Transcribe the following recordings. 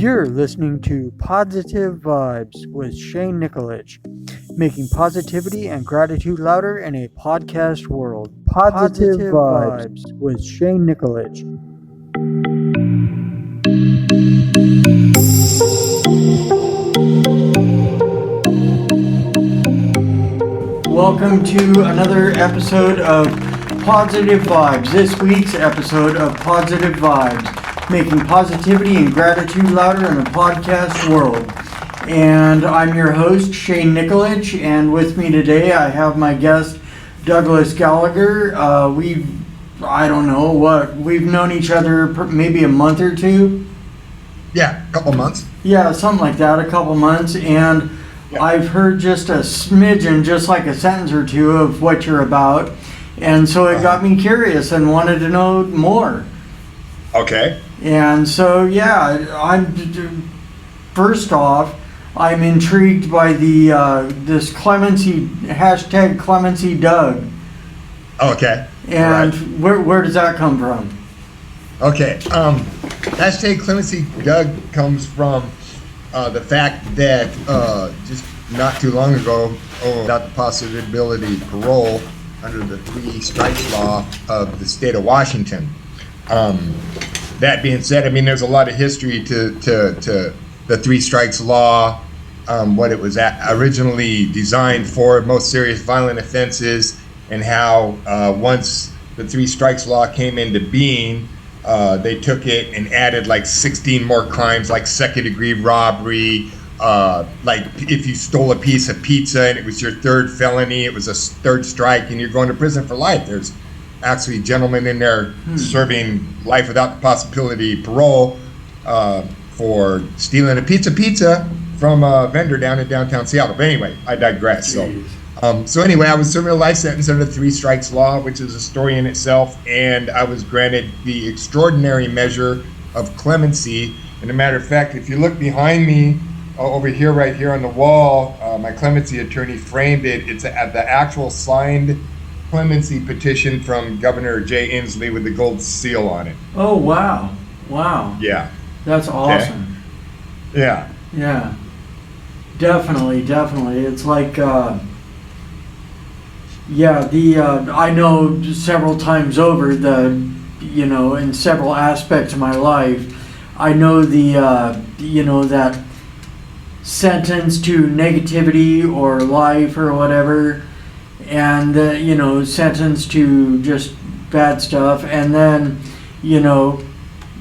You're listening to Positive Vibes with Shane Nikolic, making positivity and gratitude louder in a podcast world. Positive Vibes with Shane Nikolic. Welcome to another episode of Positive Vibes. This week's episode of Positive Vibes, making positivity and gratitude louder in a podcast world. And I'm your host, Shane Nikolic, and with me today I have my guest, DouglasK. We've known each other maybe a month or two. Yeah, a couple months. Yeah, something like that, a couple months. And yeah. I've heard just a smidgen, just like a sentence or two of what you're about. And so it got me curious and wanted to know more. Okay. And so, first off, I'm intrigued by this Clemency, hashtag Clemency Doug. Okay. And right. Where does that come from? Okay. Hashtag Clemency Doug comes from the fact that just not too long ago, without the possibility of parole under the 3 strikes law of the state of Washington. That being said, I mean, there's a lot of history to the 3 strikes law, what it was originally designed for, most serious violent offenses, and how once the 3 strikes law came into being, they took it and added like 16 more crimes, like second-degree robbery, like if you stole a piece of pizza and it was your 3rd felony, it was a 3rd strike and you're going to prison for life. There's actually gentlemen in there serving life without the possibility of parole for stealing a pizza from a vendor down in downtown Seattle. But anyway, I digress. So anyway, I was serving a life sentence under the 3 strikes law, which is a story in itself, and I was granted the extraordinary measure of clemency. And a matter of fact, if you look behind me, over here, right here on the wall, my clemency attorney framed it. It's the actual signed clemency petition from Governor Jay Inslee with the gold seal on it. Oh, wow. Yeah. That's awesome. Okay. Yeah. Definitely. It's like, I know several times over in several aspects of my life, I know that sentence to negativity or life or whatever, and sentence to just bad stuff, and then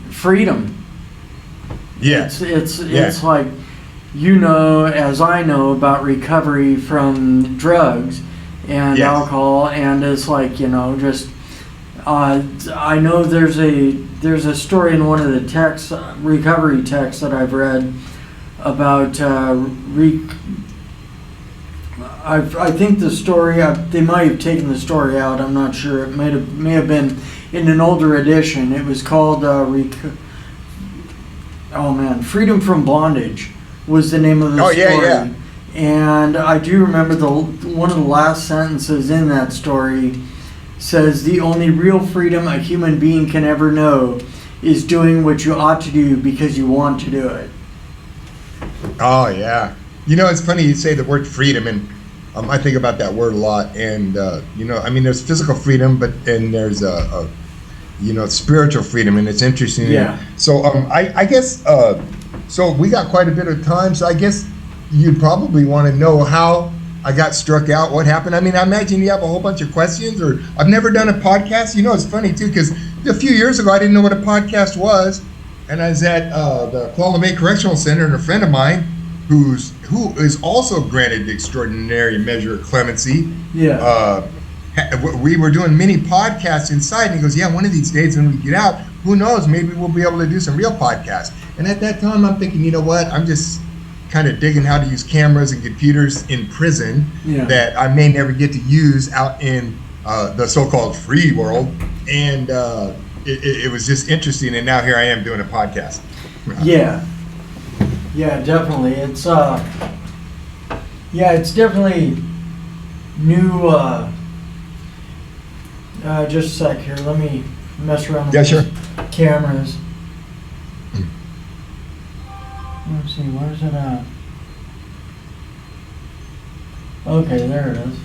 freedom. Yes. It's like, as I know about recovery from drugs and alcohol, and it's like I know there's a story in one of the texts, recovery texts that I've read about I think the story, they might have taken the story out, I'm not sure, it may have been in an older edition. It was called Freedom from Bondage was the name of the story. Yeah. And I do remember one of the last sentences in that story says, "The only real freedom a human being can ever know is doing what you ought to do because you want to do it." Oh, yeah. It's funny you say the word freedom, and I think about that word a lot. And, there's physical freedom, and there's spiritual freedom, and it's interesting. Yeah. So I guess, so we got quite a bit of time, so I guess you'd probably want to know how I got struck out, what happened. I mean, I imagine you have a whole bunch of questions, or I've never done a podcast. It's funny, too, because a few years ago, I didn't know what a podcast was. And I was at the Kuala Lumpur Correctional Center, and a friend of mine who is also granted the extraordinary measure of clemency. Yeah. We were doing mini podcasts inside, and he goes, "Yeah, one of these days when we get out, who knows? Maybe we'll be able to do some real podcasts." And at that time, I'm thinking, you know what? I'm just kind of digging how to use cameras and computers in prison that I may never get to use out in the so-called free world, and it was just interesting, and now here I am doing a podcast. Yeah, definitely. It's definitely new. Just a sec here. Let me mess around with sure. cameras. Let's see, where's it at? Okay, there it is.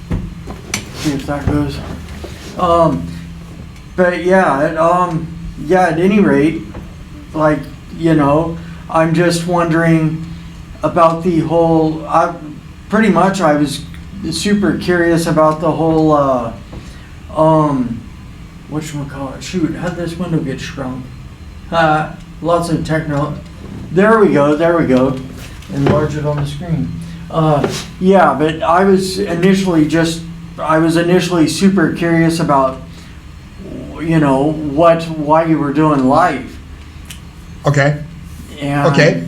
See if that goes. But yeah, at any rate, like, I'm just wondering about the whole, I was super curious about the whole, whatchamacallit, shoot, how'd this window get shrunk? Lots of there we go, enlarge it on the screen. Yeah, but I was initially super curious about, why you were doing life. Okay. And Okay.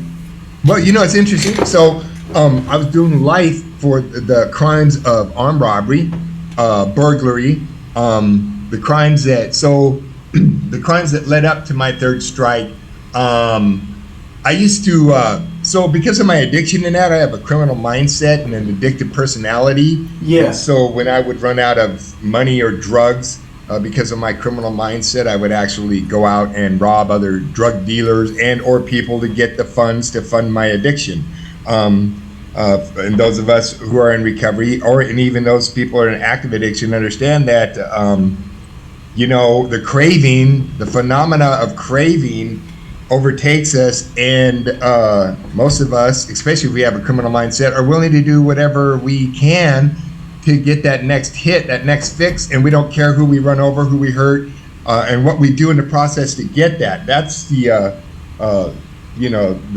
Well, it's interesting. So, I was doing life for the crimes of armed robbery, burglary, the crimes that led up to my third strike. I used to, so because of my addiction and that, I have a criminal mindset and an addictive personality. Yeah. And so when I would run out of money or drugs, because of my criminal mindset, I would actually go out and rob other drug dealers and or people to get the funds to fund my addiction. And those of us who are in recovery, and even those people who are in active addiction, understand that, the craving, the phenomena of craving overtakes us, and most of us, especially if we have a criminal mindset, are willing to do whatever we can to get that next hit, that next fix, and we don't care who we run over, who we hurt, and what we do in the process to get that. That's the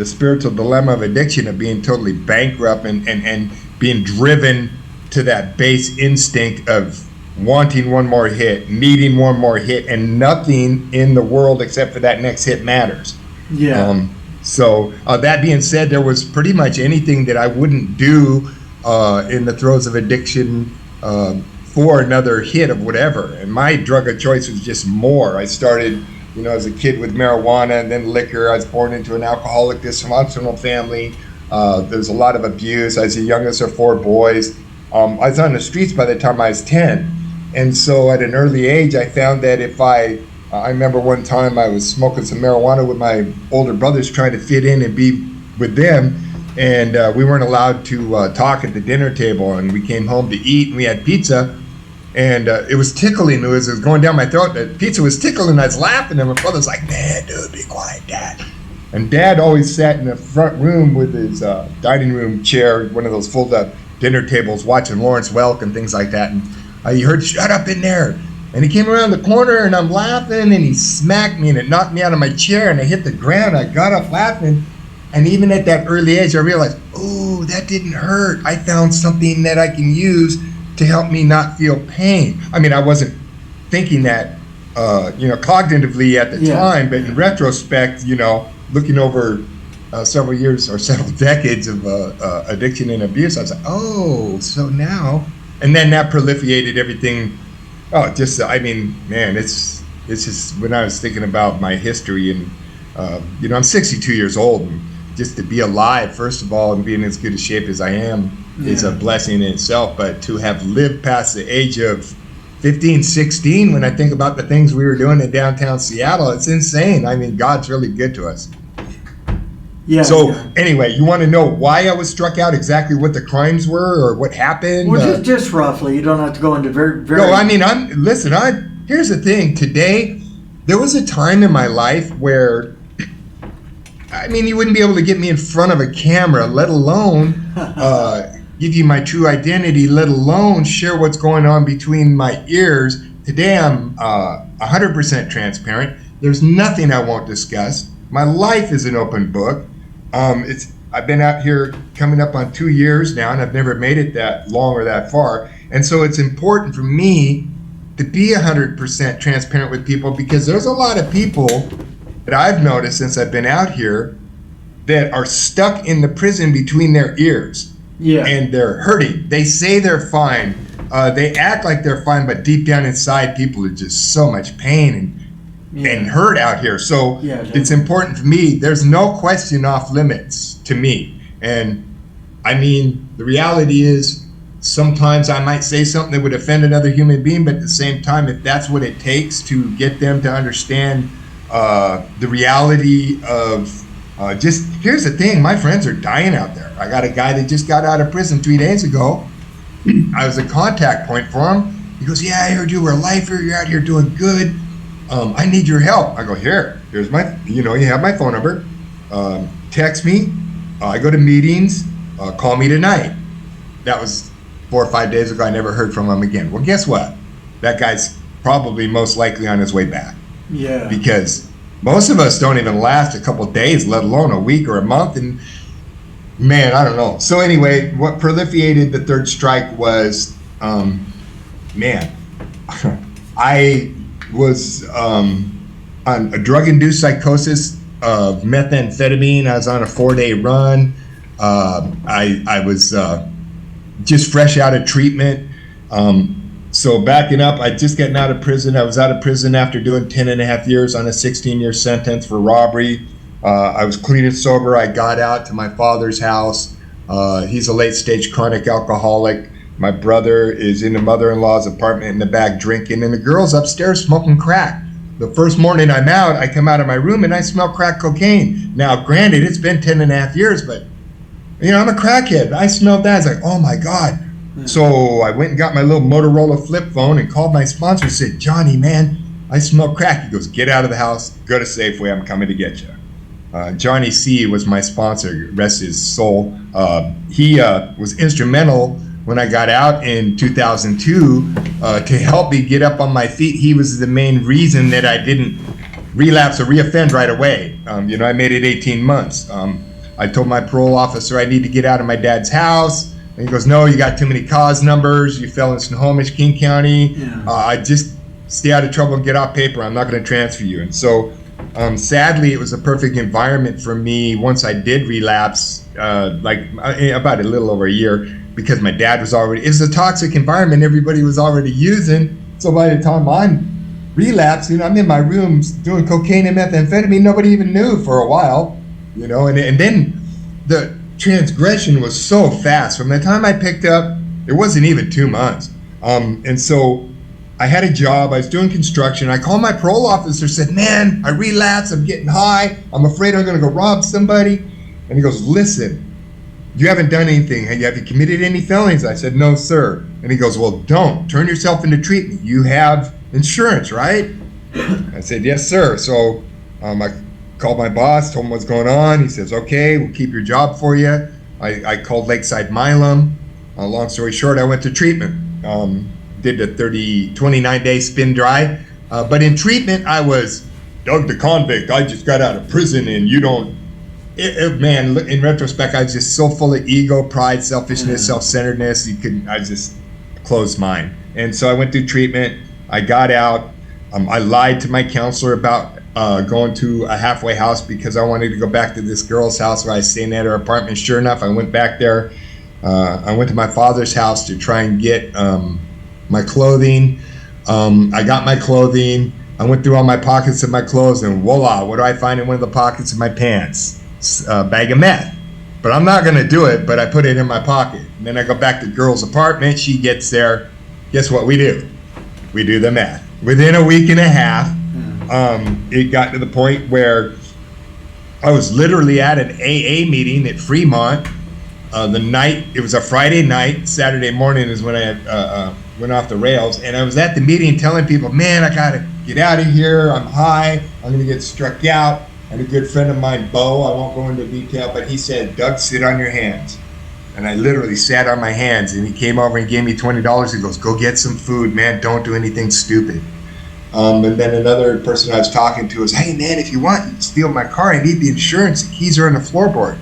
spiritual dilemma of addiction, of being totally bankrupt and being driven to that base instinct of wanting one more hit, needing one more hit, and nothing in the world except for that next hit matters. Yeah. So that being said, there was pretty much anything that I wouldn't do in the throes of addiction for another hit of whatever. And my drug of choice was just more. I started, as a kid with marijuana and then liquor. I was born into an alcoholic dysfunctional family. There's a lot of abuse. I was the youngest of 4 boys. I was on the streets by the time I was 10. And so at an early age, I found that if I remember one time I was smoking some marijuana with my older brothers, trying to fit in and be with them. And we weren't allowed to talk at the dinner table, and we came home to eat, and we had pizza, and it was tickling. It was going down my throat. The pizza was tickling, and I was laughing, and my brother's like, "Man, dude, be quiet, Dad." And Dad always sat in the front room with his dining room chair, one of those fold-up dinner tables, watching Lawrence Welk and things like that. And he heard, "Shut up in there." And he came around the corner, and I'm laughing, and he smacked me, and it knocked me out of my chair, and I hit the ground. I got up laughing. And even at that early age, I realized, oh, that didn't hurt. I found something that I can use to help me not feel pain. I mean, I wasn't thinking that, cognitively at the time, but in retrospect, looking over several years or several decades of addiction and abuse, I was like, oh, so now, and then that proliferated everything. Oh, it's just when I was thinking about my history, and I'm 62 years old, and just to be alive, first of all, and be in as good a shape as I am is a blessing in itself. But to have lived past the age of 15, 16, when I think about the things we were doing in downtown Seattle, it's insane. I mean, God's really good to us. Yeah. So anyway, you want to know why I was struck out, exactly what the crimes were or what happened? Well, just roughly. You don't have to go into very. No, I mean, here's the thing. Today, there was a time in my life where, you wouldn't be able to get me in front of a camera, let alone give you my true identity, let alone share what's going on between my ears. Today, I'm 100% transparent. There's nothing I won't discuss. My life is an open book. I've been out here coming up on 2 years now, and I've never made it that long or that far. And so it's important for me to be 100% transparent with people, because there's a lot of people that I've noticed since I've been out here that are stuck in the prison between their ears. Yeah. And they're hurting. They say they're fine. They act like they're fine, but deep down inside, people are just so much pain and hurt out here. So it's important for me. There's no question off limits to me. And the reality is, sometimes I might say something that would offend another human being, but at the same time, if that's what it takes to get them to understand the reality of Just here's the thing, my friends are dying out there. I got a guy that just got out of prison 3 days ago. I was a contact point for him. He goes, yeah, I heard you were a lifer. You're out here doing good. I need your help. I go, here's my, you have my phone number. Text me. I go to meetings. Call me tonight. That was 4 or 5 days ago. I never heard from him again. Well, guess what? That guy's probably most likely on his way back. Yeah. Because most of us don't even last a couple days, let alone a week or a month. And man, I don't know. So anyway, what proliferated the third strike was, I was on a drug-induced psychosis of methamphetamine. I was on a 4-day run. I was just fresh out of treatment. So backing up, I just gotten out of prison. I was out of prison after doing 10 and a half years on a 16-year sentence for robbery. I was clean and sober. I got out to my father's house. He's a late-stage chronic alcoholic. My brother is in the mother-in-law's apartment in the back drinking, and the girl's upstairs smoking crack. The first morning I'm out, I come out of my room and I smell crack cocaine. Now, granted, it's been 10 and a half years, but I'm a crackhead. I smelled that. I was like, oh my God. So I went and got my little Motorola flip phone and called my sponsor and said, Johnny, man, I smell crack. He goes, get out of the house, go to Safeway, I'm coming to get you. Johnny C. was my sponsor, rest his soul. He was instrumental when I got out in 2002 to help me get up on my feet. He was the main reason that I didn't relapse or reoffend right away. I made it 18 months. I told my parole officer I need to get out of my dad's house. And he goes, no, you got too many cause numbers. You fell in Snohomish, King County. Yeah. I just stay out of trouble and get off paper. I'm not going to transfer you. And so sadly, it was a perfect environment for me once I did relapse, about a little over a year, because my dad was already, it's a toxic environment everybody was already using. So by the time I'm relapsed, I'm in my room doing cocaine and methamphetamine, nobody even knew for a while, and then the transgression was so fast. From the time I picked up, it wasn't even 2 months. And so I had a job, I was doing construction. I called my parole officer, said, man, I relapsed, I'm getting high. I'm afraid I'm gonna go rob somebody. And he goes, listen, you haven't done anything. Have you committed any felonies? I said, no, sir. And he goes, well, don't. Turn yourself into treatment. You have insurance, right? I said, yes, sir. So I called my boss, told him what's going on. He says, okay, we'll keep your job for you. I called Lakeside Milam. Long story short, I went to treatment. Did the 29-day spin dry. But in treatment, I was Doug the convict. I just got out of prison, and you don't. Man, in retrospect, I was just so full of ego, pride, selfishness, self-centeredness. I just closed mine. And so I went through treatment. I got out. I lied to my counselor about going to a halfway house because I wanted to go back to this girl's house where I was staying at her apartment. Sure enough, I went back there. I went to my father's house to try and get my clothing. I got my clothing. I went through all my pockets of my clothes, and voila, what do I find in one of the pockets of my pants? A bag of meth. But I'm not going to do it, but I put it in my pocket. And then I go back to the girl's apartment. She gets there. Guess what we do? We do the meth. Within a week and a half, it got to the point where I was literally at an AA meeting at Fremont. It was a Friday night. Saturday morning is when I went off the rails. And I was at the meeting telling people, man, I got to get out of here. I'm high. I'm going to get struck out. And a good friend of mine, Bo, I won't go into detail, but he said, Doug, sit on your hands. And I literally sat on my hands, and he came over and gave me $20. He goes, go get some food, man. Don't do anything stupid. And then another person I was talking to was, hey, man, if you want, you can steal my car. I need the insurance. The keys are in the floorboard.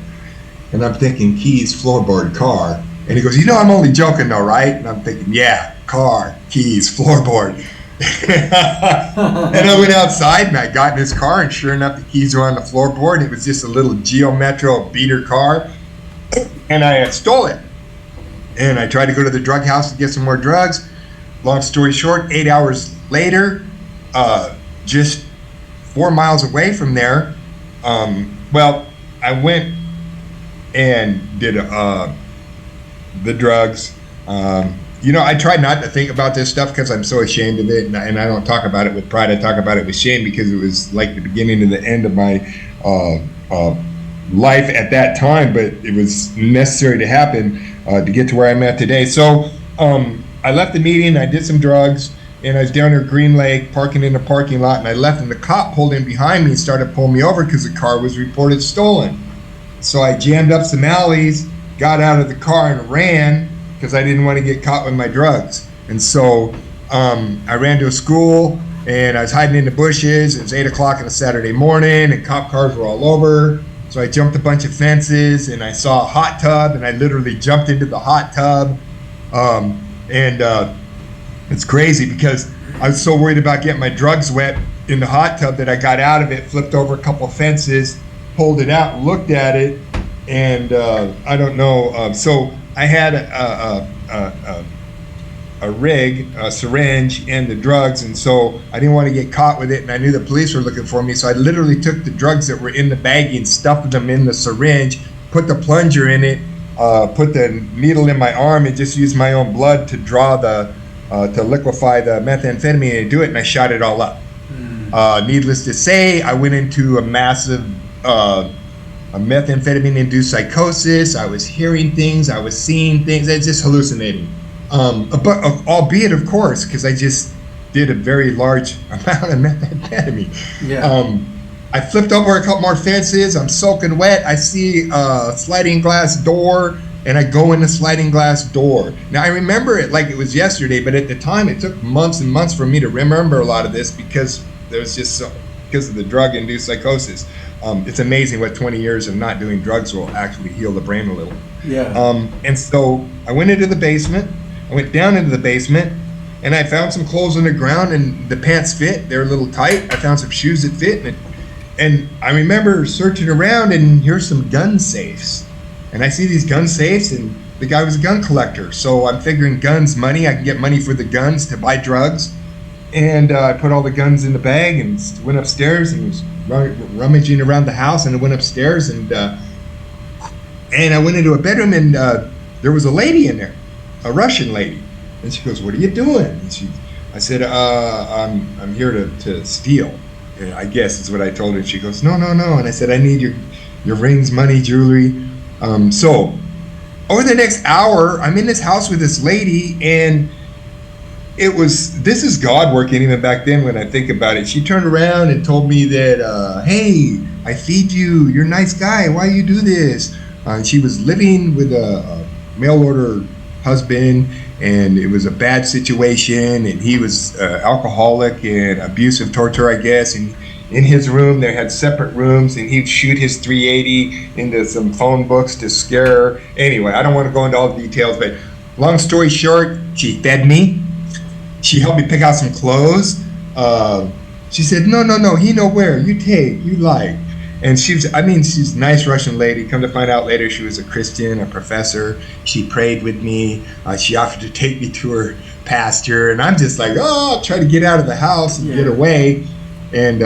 And I'm thinking, keys, floorboard, car. And he goes, I'm only joking though, right? And I'm thinking, yeah, car, keys, floorboard. And I went outside and I got in his car, and sure enough, the keys were on the floorboard. It was just a little Geo Metro beater car, and I stole it. And I tried to go to the drug house to get some more drugs. Long story short, 8 hours later, just 4 miles away from there, I went and did the drugs. I try not to think about this stuff because I'm so ashamed of it, and I don't talk about it with pride. I talk about it with shame because it was like the beginning and the end of my life at that time, but it was necessary to happen to get to where I'm at today. So I left the meeting, I did some drugs, and I was down near Green Lake parking in the parking lot, and I left, and the cop pulled in behind me and started pulling me over because the car was reported stolen. So I jammed up some alleys, got out of the car and ran because I didn't want to get caught with my drugs. And so I ran to a school, and I was hiding in the bushes. It was 8 o'clock on a Saturday morning, and cop cars were all over. So I jumped a bunch of fences, and I saw a hot tub, and I literally jumped into the hot tub. It's crazy because I was so worried about getting my drugs wet in the hot tub that I got out of it, flipped over a couple of fences, pulled it out, looked at it, and I don't know. So I had a rig, a syringe, and the drugs, and so I didn't want to get caught with it, and I knew the police were looking for me, so I literally took the drugs that were in the baggie and stuffed them in the syringe, put the plunger in it, put the needle in my arm, and just used my own blood to draw to liquefy the methamphetamine and do it, and I shot it all up. Needless to say, I went into a massive a methamphetamine-induced psychosis. I was hearing things, I was seeing things, I was just hallucinating. But albeit, of course, because I just did a very large amount of methamphetamine. Yeah. I flipped over a couple more fences. I'm soaking wet. I see a sliding glass door, and I go in the sliding glass door. Now, I remember it like it was yesterday, but at the time, it took months and months for me to remember a lot of this because there was just because of the drug-induced psychosis. It's amazing what 20 years of not doing drugs will actually heal the brain a little. Yeah. And so I went into the basement. I went down into the basement, and I found some clothes on the ground, and the pants fit. They were a little tight. I found some shoes that fit, and I remember searching around, and here's some gun safes. And I see these gun safes, and the guy was a gun collector. So I'm figuring guns, money. I can get money for the guns to buy drugs. And I put all the guns in the bag and went upstairs and was rummaging around the house. And I went upstairs, and I went into a bedroom, and there was a lady in there. A Russian lady, and she goes, "What are you doing?" And I said, "I'm here to steal." And I guess is what I told her. And she goes, "No." And I said, "I need your rings, money, jewelry." So over the next hour, I'm in this house with this lady, and this is God working even back then when I think about it. She turned around and told me that, "Hey, I feed you. You're a nice guy. Why you do this?" And she was living with a mail order husband, and it was a bad situation, and he was alcoholic and abusive towards her, I guess, and in his room they had separate rooms, and he'd shoot his 380 into some phone books to scare her. Anyway, I don't want to go into all the details, but long story short, she fed me, she helped me pick out some clothes. She said, no, he know where, you take, you like. And she's a nice Russian lady. Come to find out later, she was a Christian, a professor. She prayed with me. She offered to take me to her pasture. And I'm just like, I'll try to get out of the house and get away. And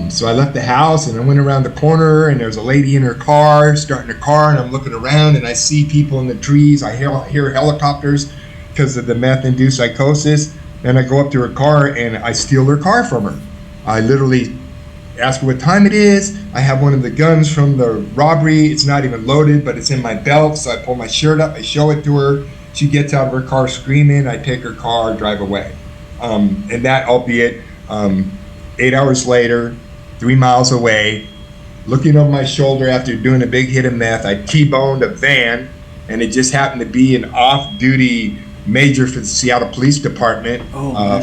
so I left the house, and I went around the corner, and there was a lady in her car, starting her car, and I'm looking around, and I see people in the trees. I hear helicopters because of the meth-induced psychosis. Then I go up to her car, and I steal her car from her. I literally ask her what time it is. I have one of the guns from the robbery. It's not even loaded, but it's in my belt. So I pull my shirt up, I show it to her. She gets out of her car screaming. I take her car, drive away. And that, albeit 8 hours later, 3 miles away, looking over my shoulder after doing a big hit of meth, I T-boned a van, and it just happened to be an off-duty major for the Seattle Police Department,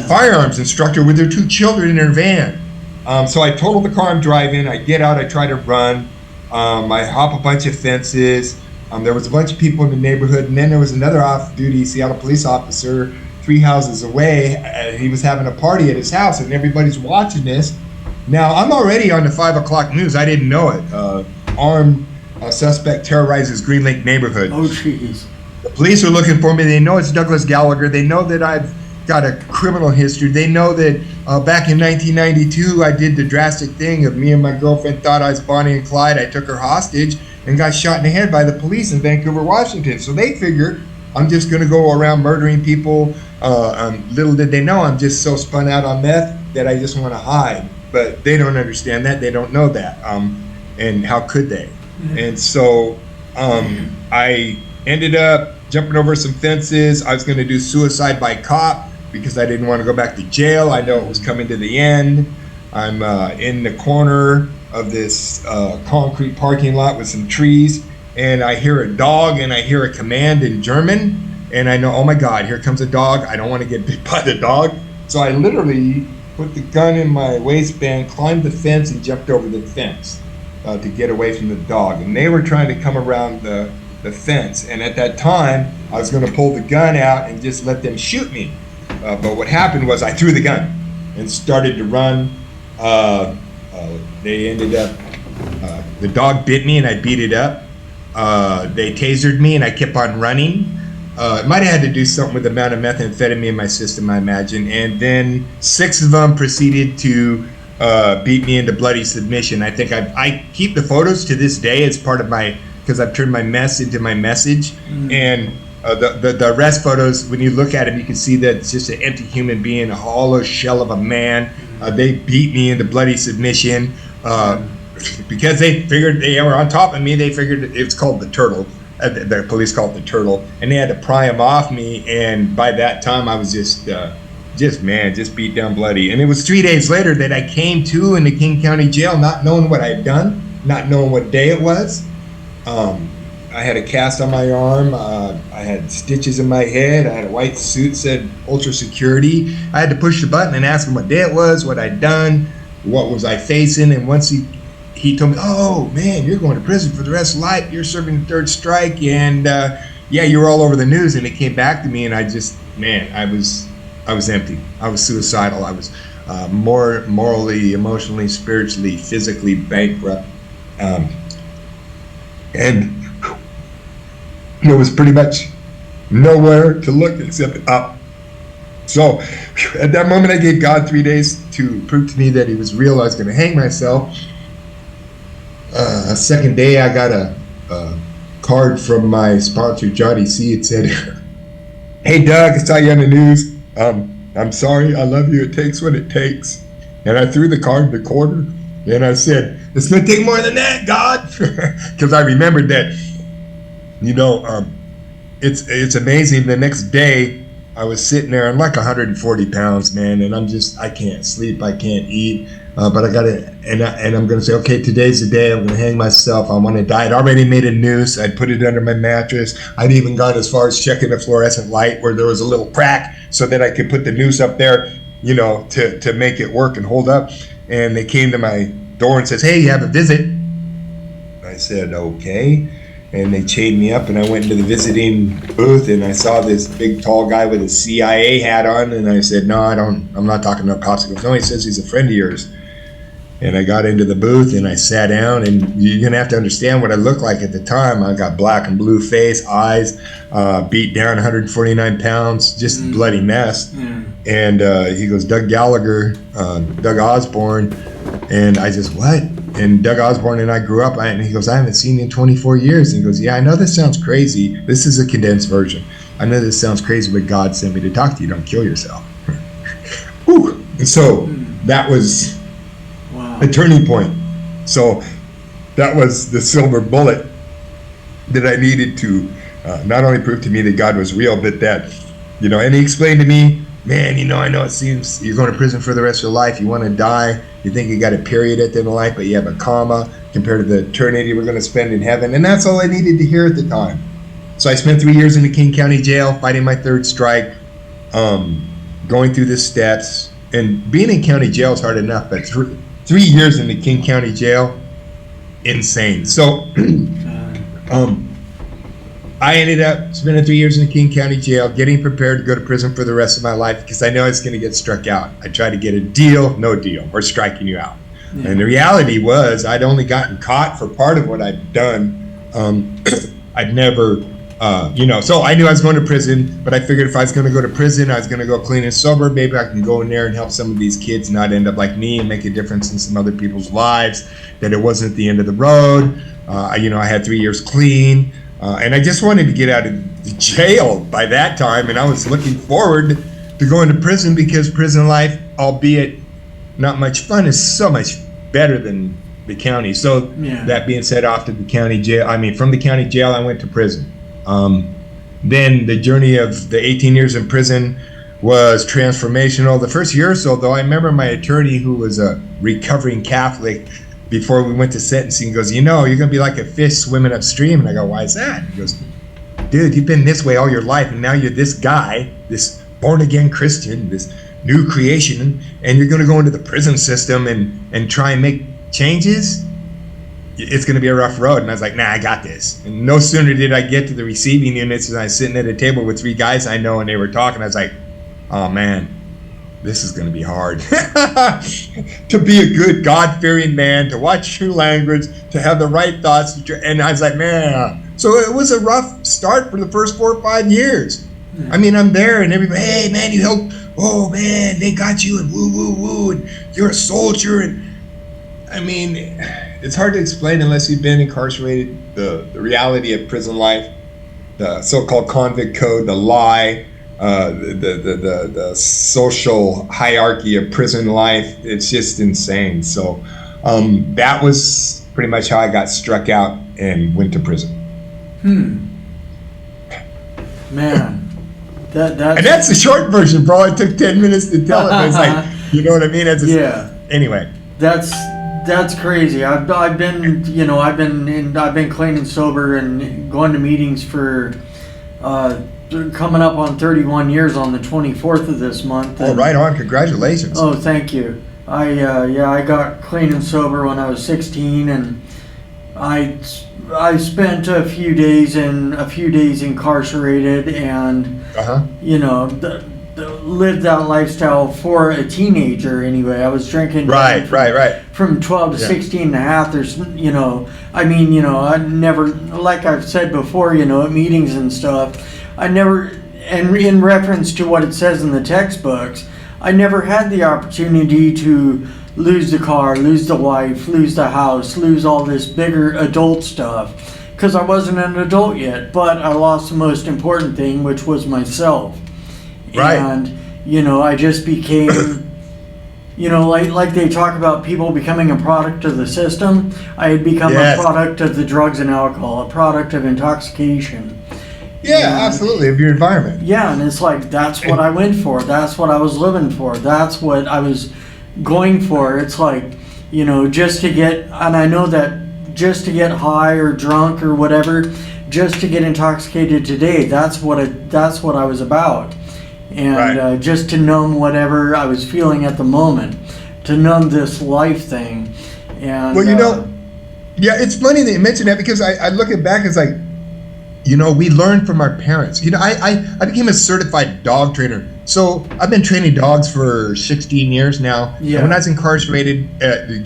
firearms instructor with their 2 children in her van. So I total the car I'm driving, I get out, I try to run, I hop a bunch of fences, there was a bunch of people in the neighborhood, and then there was another off-duty Seattle police officer 3 houses away, and he was having a party at his house, and everybody's watching this. Now, I'm already on the 5 o'clock news, I didn't know it. Armed suspect terrorizes Green Lake neighborhood. Oh, jeez. The police are looking for me, they know it's Douglas Gallagher, they know that I've got a criminal history. They know that back in 1992, I did the drastic thing of me and my girlfriend thought I was Bonnie and Clyde. I took her hostage and got shot in the head by the police in Vancouver, Washington. So they figured I'm just going to go around murdering people. Little did they know I'm just so spun out on meth that I just want to hide. But they don't understand that. They don't know that. and how could they? And so I ended up jumping over some fences. I was going to do suicide by cop because I didn't want to go back to jail. I know it was coming to the end. I'm in the corner of this concrete parking lot with some trees, and I hear a dog and I hear a command in German, and I know, oh my God, here comes a dog. I don't want to get bit by the dog. So I literally put the gun in my waistband, climbed the fence, and jumped over the fence to get away from the dog. And they were trying to come around the fence. And at that time, I was going to pull the gun out and just let them shoot me. But what happened was I threw the gun and started to run. They ended up, the dog bit me and I beat it up. They tasered me and I kept on running. It might have had to do something with the amount of methamphetamine in my system, I imagine. And then 6 of them proceeded to beat me into bloody submission. I think I keep the photos to this day as part of my, because I've turned my mess into my message. And the arrest photos, when you look at them, you can see that it's just an empty human being, a hollow shell of a man. They beat me into bloody submission because they figured they were on top of me. They figured it's called the turtle. The police called it the turtle, and they had to pry him off me. And by that time, I was just beat down bloody. And it was 3 days later that I came to in the King County Jail, not knowing what I had done, not knowing what day it was. I had a cast on my arm. I had stitches in my head. I had a white suit said ultra security. I had to push the button and ask him what day it was, what I'd done, what was I facing. And once he told me, oh man, you're going to prison for the rest of life. You're serving the 3rd strike. And yeah, you were all over the news. And it came back to me, and I was empty. I was suicidal. I was morally, emotionally, spiritually, physically bankrupt. And there was pretty much nowhere to look except up. So at that moment, I gave God 3 days to prove to me that he was real. I was going to hang myself. A second day, I got a card from my sponsor, Johnny C. It said, hey, Doug, I saw you on the news. I'm sorry. I love you. It takes what it takes. And I threw the card in the corner, and I said, it's going to take more than that, God. Because I remembered that, it's amazing. The next day, I was sitting there. I'm like 140 pounds, man, and I can't sleep. I can't eat. But I got to, and I'm going to say, okay, today's the day. I'm going to hang myself. I want to die. I'd already made a noose. I'd put it under my mattress. I'd even gone as far as checking the fluorescent light where there was a little crack so that I could put the noose up there, to make it work and hold up. And they came to my door and says, hey, you have a visit. I said, okay. And they chained me up, and I went into the visiting booth, and I saw this big tall guy with a CIA hat on, and I said, no, I'm not talking to cops. He goes, no, he says he's a friend of yours. And I got into the booth and I sat down, and you're gonna have to understand what I looked like at the time. I got black and blue face, eyes, beat down, 149 pounds, just a bloody mess. And he goes, Doug Gallagher, Doug Osborne. And I just, what? And Doug Osborne and I grew up, and he goes, I haven't seen you in 24 years. And he goes, yeah, I know this sounds crazy. This is a condensed version. I know this sounds crazy, but God sent me to talk to you. Don't kill yourself. Whew. And so that was a turning point. So that was the silver bullet that I needed to not only prove to me that God was real, but that, and he explained to me, man, I know it seems you're going to prison for the rest of your life. You want to die. You think you got a period at the end of life, but you have a comma compared to the eternity we're going to spend in heaven. And that's all I needed to hear at the time. So I spent 3 years in the King County Jail, fighting my 3rd strike, going through the steps. And being in county jail is hard enough, but 3 years in the King County Jail, insane. So I ended up spending 3 years in the King County Jail, getting prepared to go to prison for the rest of my life because I know I was going to get struck out. I tried to get a deal, no deal, or striking you out. Yeah. And the reality was I'd only gotten caught for part of what I'd done. I'd never, so I knew I was going to prison, but I figured if I was going to go to prison, I was going to go clean and sober. Maybe I can go in there and help some of these kids not end up like me and make a difference in some other people's lives, that it wasn't the end of the road. I had 3 years clean. And I just wanted to get out of the jail by that time, and I was looking forward to going to prison because prison life, albeit not much fun, is so much better than the county. So that being said, off to the county jail. From the county jail, I went to prison. Then the journey of the 18 years in prison was transformational. The first year or so, though, I remember my attorney, who was a recovering Catholic, before we went to sentencing, goes, you're going to be like a fish swimming upstream. And I go, why is that? He goes, dude, you've been this way all your life, and now you're this guy, this born-again Christian, this new creation, and you're going to go into the prison system and try and make changes? It's going to be a rough road. And I was like, nah, I got this. And no sooner did I get to the receiving units than I was sitting at a table with 3 guys I know, and they were talking. I was like, oh, man, this is going to be hard. To be a good, God-fearing man, to watch your language, to have the right thoughts. And I was like, man. So it was a rough start for the first 4 or 5 years. I'm there, and everybody, hey, man, you helped. Oh, man, they got you, and woo, woo, woo, and you're a soldier. And it's hard to explain unless you've been incarcerated, the reality of prison life, the so-called convict code, the lie, the social hierarchy of prison life. It's just insane. So that was pretty much how I got struck out and went to prison. Man. And that's the short version, bro. It took 10 minutes to tell it, but it's like, you know what I mean? Anyway. That's crazy. I've been clean and sober and going to meetings for coming up on 31 years on the 24th of this month. Oh, right on. Congratulations. Oh, thank you. I got clean and sober when I was 16, and I spent a few days incarcerated, and lived that lifestyle for a teenager anyway. I was drinking from 12 to 16 and a half. There's I never, like I've said before, at meetings and stuff, I never, and in reference to what it says in the textbooks, I never had the opportunity to lose the car, lose the wife, lose the house, lose all this bigger adult stuff, because I wasn't an adult yet. But I lost the most important thing, which was myself. Right. And I just became like they talk about people becoming a product of the system. I had become a product of the drugs and alcohol, a product of intoxication. Absolutely, of your environment. And it's like, that's what I went for. That's what I was living for. That's what I was going for. It's like, just to get, and I know that just to get high or drunk or whatever, just to get intoxicated today, that's what I was about. And just to numb whatever I was feeling at the moment, to numb this life thing. And it's funny that you mentioned that, because I look at back, it's like, we learn from our parents. I became a certified dog trainer. So I've been training dogs for 16 years now. Yeah. And when I was incarcerated,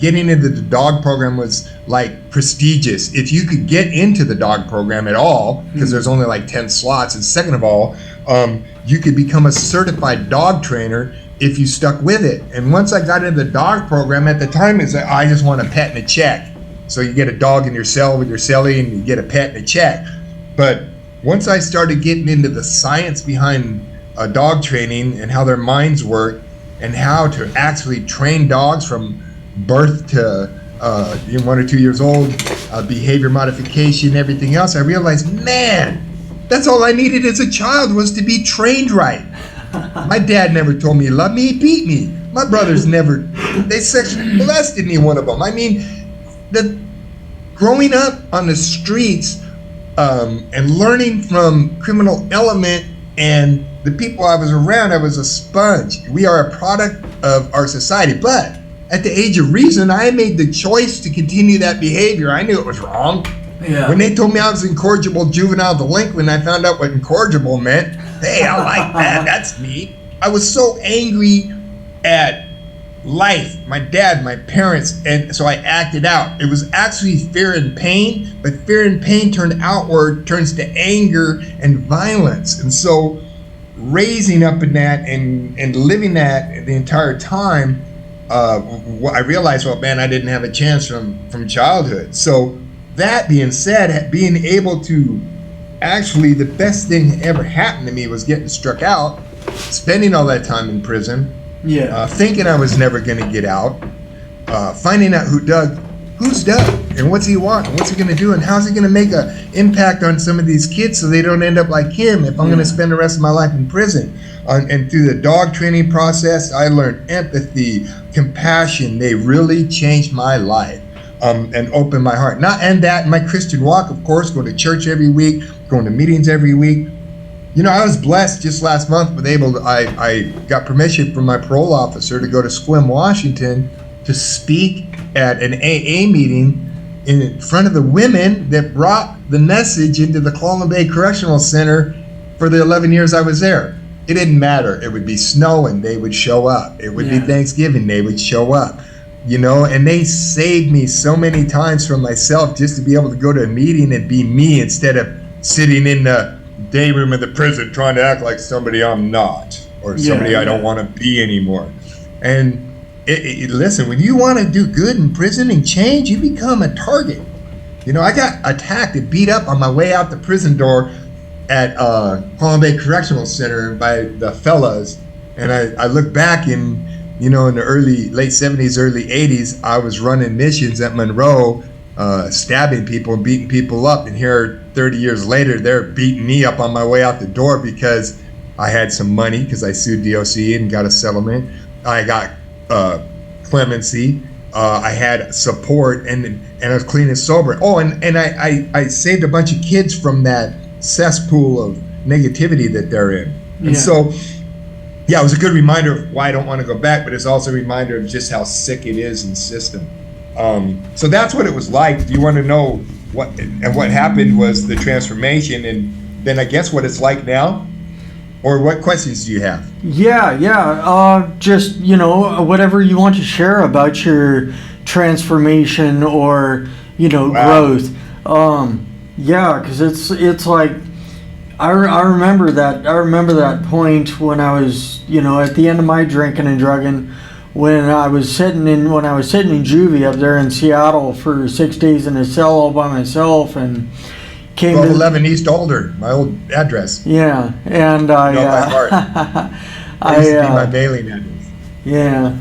getting into the dog program was like prestigious. If you could get into the dog program at all, because there's only like 10 slots. And second of all, you could become a certified dog trainer if you stuck with it. And once I got into the dog program, at the time, it's like, I just want a pet and a check. So you get a dog in your cell with your cellie, and you get a pet and a check. But once I started getting into the science behind dog training and how their minds work, and how to actually train dogs from birth to 1 or 2 years old, behavior modification, everything else, I realized, man, that's all I needed as a child, was to be trained right. My dad never told me he loved me, he beat me. My brothers they sexually molested me, one of them. Growing up on the streets, and learning from criminal element and the people I was around, I was a sponge. We are a product of our society. But at the age of reason, I made the choice to continue that behavior. I knew it was wrong. Yeah. When they told me I was incorrigible juvenile delinquent, I found out what incorrigible meant. Hey, I like that. That's me. I was so angry at life, my dad, my parents, and so I acted out. It was actually fear and pain, but fear and pain turns to anger and violence. And so raising up in that and living that the entire time, I realized, well, man, I didn't have a chance from childhood. So that being said, being able to actually, the best thing that ever happened to me was getting struck out, spending all that time in prison, thinking I was never going to get out, finding out who Doug who's Doug and what's he want and what's he going to do and how's he going to make an impact on some of these kids so they don't end up like him if I'm going to spend the rest of my life in prison. And through the dog training process, I learned empathy, compassion. They really changed my life and opened my heart. And that my Christian walk, of course, going to church every week, going to meetings every week. You know, I was blessed just last month I got permission from my parole officer to go to Sequim, Washington to speak at an AA meeting in front of the women that brought the message into the Clallam Bay Correctional Center for the 11 years I was there. It didn't matter. It would be snowing, they would show up. It would be Thanksgiving, they would show up. You know, and they saved me so many times from myself just to be able to go to a meeting and be me instead of sitting in the day room of the prison trying to act like somebody I'm not or somebody I don't want to be anymore. And listen, when you want to do good in prison and change, you become a target. You know, I got attacked and beat up on my way out the prison door at Clallam Bay Correctional Center by the fellas, and I look back and, you know, in the late 70s, early 80s, I was running missions at Monroe, stabbing people and beating people up, and here 30 years later, they're beating me up on my way out the door because I had some money because I sued DOC and got a settlement. I got clemency. I had support, and I was clean and sober. Oh, and I saved a bunch of kids from that cesspool of negativity that they're in. And so, it was a good reminder of why I don't want to go back, but it's also a reminder of just how sick it is in system. So that's what it was like. Do you want to know what happened was the transformation, and then I guess what it's like now? Or what questions do you have? Just, you know, whatever you want to share about your transformation or, you know, growth. Because it's like, I remember that point when I was, you know, at the end of my drinking and drugging, when I was sitting in juvie up there in Seattle for 6 days in a cell all by myself, and came 1211 East Alder, my old address. Yeah, and I used to be my mailing address. Yeah,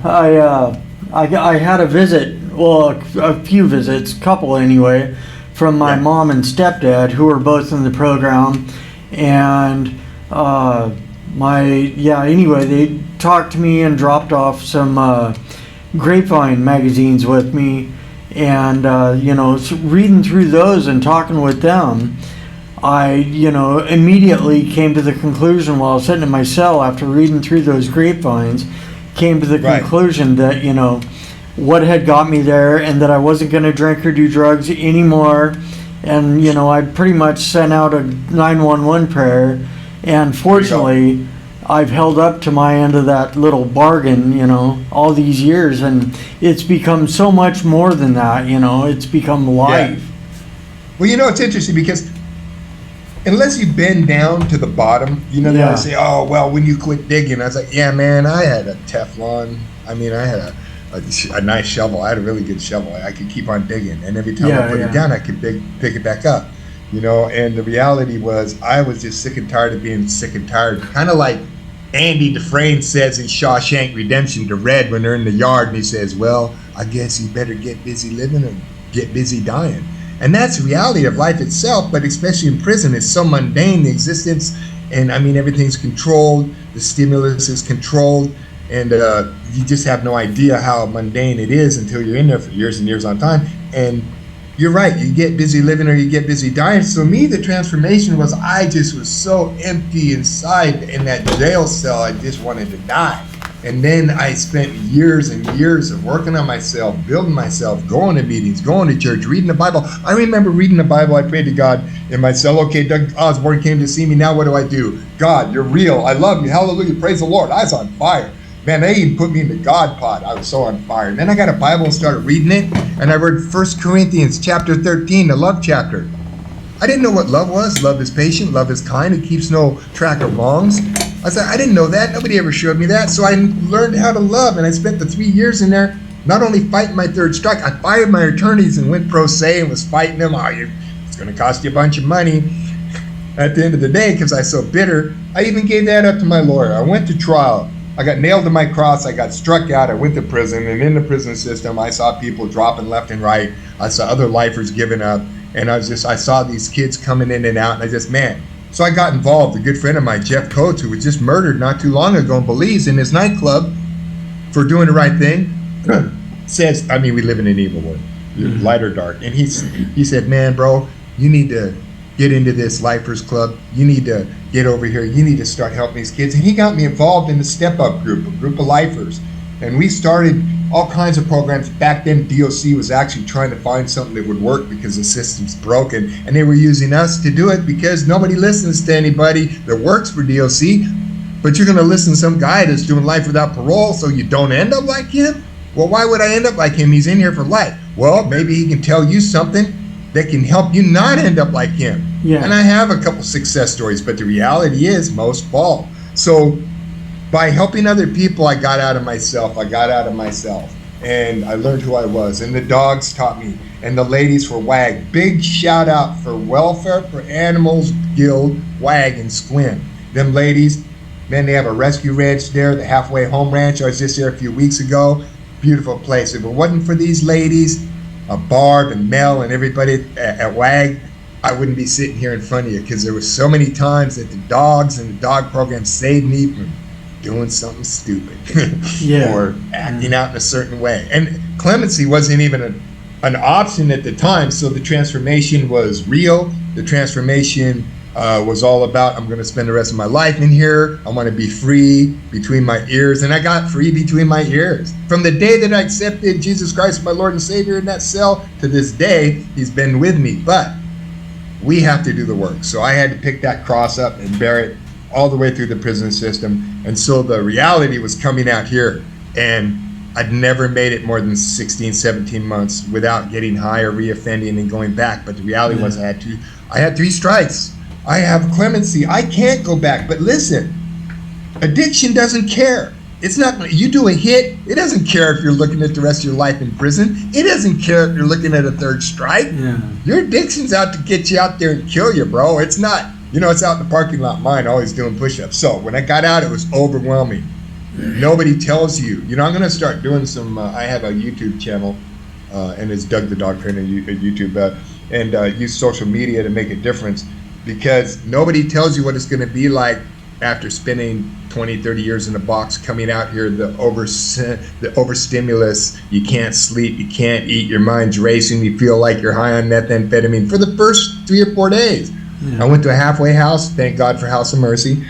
I had a visit, well, a few visits, couple anyway, from my mom and stepdad, who were both in the program, and anyway, they talked to me and dropped off some Grapevine magazines with me, and you know, reading through those and talking with them, I, you know, immediately came to the conclusion while I was sitting in my cell after reading through those grapevines, came to the conclusion that, you know, what had got me there, and that I wasn't going to drink or do drugs anymore. And, you know, I pretty much sent out a 911 prayer, and fortunately I've held up to my end of that little bargain, you know, all these years, and it's become so much more than that, you know, it's become life. Well, you know, it's interesting because unless you've been down to the bottom, you know, they always say, oh, well, when you quit digging, I was like, yeah, man, I had a Teflon, I mean, I had a nice shovel. I had a really good shovel. I could keep on digging, and every time I put it down, I could pick it back up, you know. And the reality was, I was just sick and tired of being sick and tired. Kind of like Andy Dufresne says in Shawshank Redemption to Red when they're in the yard, and he says, well, I guess you better get busy living or get busy dying. And that's the reality of life itself, but especially in prison, it's so mundane, the existence, and I mean, everything's controlled, the stimulus is controlled, and you just have no idea how mundane it is until you're in there for years and years on time. And you're right, you get busy living or you get busy dying. So me, the transformation was, I just was so empty inside in that jail cell, I just wanted to die. And then I spent years and years of working on myself, building myself, going to meetings, going to church, reading the Bible. I remember reading the Bible. I prayed to God in my cell. Okay, Doug Osborne came to see me. Now what do I do? God, you're real. I love you. Hallelujah. Praise the Lord. I was on fire. Man, they even put me in the God pod. I was so on fire. And then I got a Bible and started reading it. And I read 1 Corinthians chapter 13, the love chapter. I didn't know what love was. Love is patient. Love is kind. It keeps no track of wrongs. I said, I didn't know that. Nobody ever showed me that. So I learned how to love. And I spent the 3 years in there, not only fighting my third strike, I fired my attorneys and went pro se and was fighting them. It's going to cost you a bunch of money at the end of the day because I was so bitter. I even gave that up to my lawyer. I went to trial. I got nailed to my cross. I got struck out. I went to prison, and in the prison system, I saw people dropping left and right. I saw other lifers giving up, and I saw these kids coming in and out, and so I got involved. A good friend of mine, Jeff Coates, who was just murdered not too long ago in Belize in his nightclub for doing the right thing, says, we live in an evil world, light or dark, and he said, man, bro, you need to get into this Lifers Club. You need to get over here. You need to start helping these kids. And he got me involved in the Step Up group, a group of lifers. And we started all kinds of programs. Back then, DOC was actually trying to find something that would work because the system's broken. And they were using us to do it because nobody listens to anybody that works for DOC. But you're going to listen to some guy that's doing life without parole so you don't end up like him? Well, why would I end up like him? He's in here for life. Well, maybe he can tell you something that can help you not end up like him. Yeah. And I have a couple success stories, but the reality is most fall. So by helping other people, I got out of myself. And I learned who I was. And the dogs taught me. And the ladies for WAG. Big shout out for Welfare for Animals Guild, WAG and Squim. Them ladies, man, they have a rescue ranch there, the Halfway Home Ranch. I was just there a few weeks ago. Beautiful place. If it wasn't for these ladies, Barb and Mel and everybody at WAG, I wouldn't be sitting here in front of you, because there were so many times that the dogs and the dog program saved me from doing something stupid or acting out in a certain way. And clemency wasn't even an option at the time, so the transformation was real. The transformation was all about, I'm going to spend the rest of my life in here. I want to be free between my ears. And I got free between my ears. From the day that I accepted Jesus Christ, my Lord and Savior, in that cell to this day, he's been with me. But we have to do the work. So I had to pick that cross up and bear it all the way through the prison system. And so the reality was coming out here. And I'd never made it more than 16, 17 months without getting high or reoffending and going back. But the reality was I had 3 strikes. I have clemency. I can't go back. But listen, addiction doesn't care. It's not, you do a hit, it doesn't care if you're looking at the rest of your life in prison. It doesn't care if you're looking at a 3rd strike. Yeah. Your addiction's out to get you out there and kill you, bro. It's not, it's out in the parking lot mine, always doing push-ups. So when I got out, it was overwhelming. Nobody tells you. I'm going to start doing some, I have a YouTube channel, and it's Doug the Dog Trainer at YouTube, and use social media to make a difference. Because nobody tells you what it's going to be like after spending 20, 30 years in a box, coming out here, the overstimulus, you can't sleep, you can't eat, your mind's racing, you feel like you're high on methamphetamine for the first 3 or 4 days. Yeah. I went to a halfway house, thank God for House of Mercy.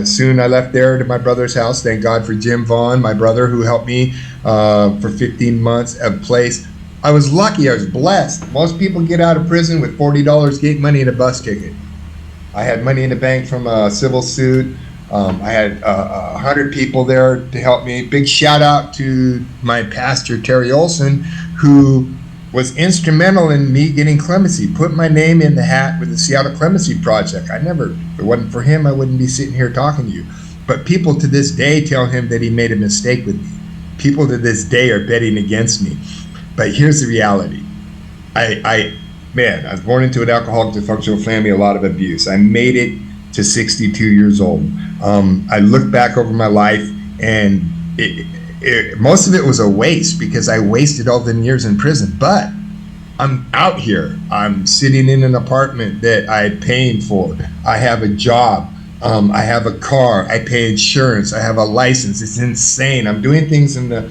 Soon I left there to my brother's house, thank God for Jim Vaughn, my brother, who helped me for 15 months, a place. I was lucky, I was blessed. Most people get out of prison with $40 gate money and a bus ticket. I had money in the bank from a civil suit. I had 100 people there to help me. Big shout out to my pastor, Terry Olson, who was instrumental in me getting clemency, put my name in the hat with the Seattle Clemency Project. If it wasn't for him, I wouldn't be sitting here talking to you. But people to this day tell him that he made a mistake with me. People to this day are betting against me. But here's the reality. I was born into an alcoholic dysfunctional family, a lot of abuse. I made it to 62 years old. I look back over my life, and most of it was a waste because I wasted all them years in prison. But I'm out here. I'm sitting in an apartment that I'm paying for. I have a job. I have a car. I pay insurance. I have a license. It's insane. I'm doing things in the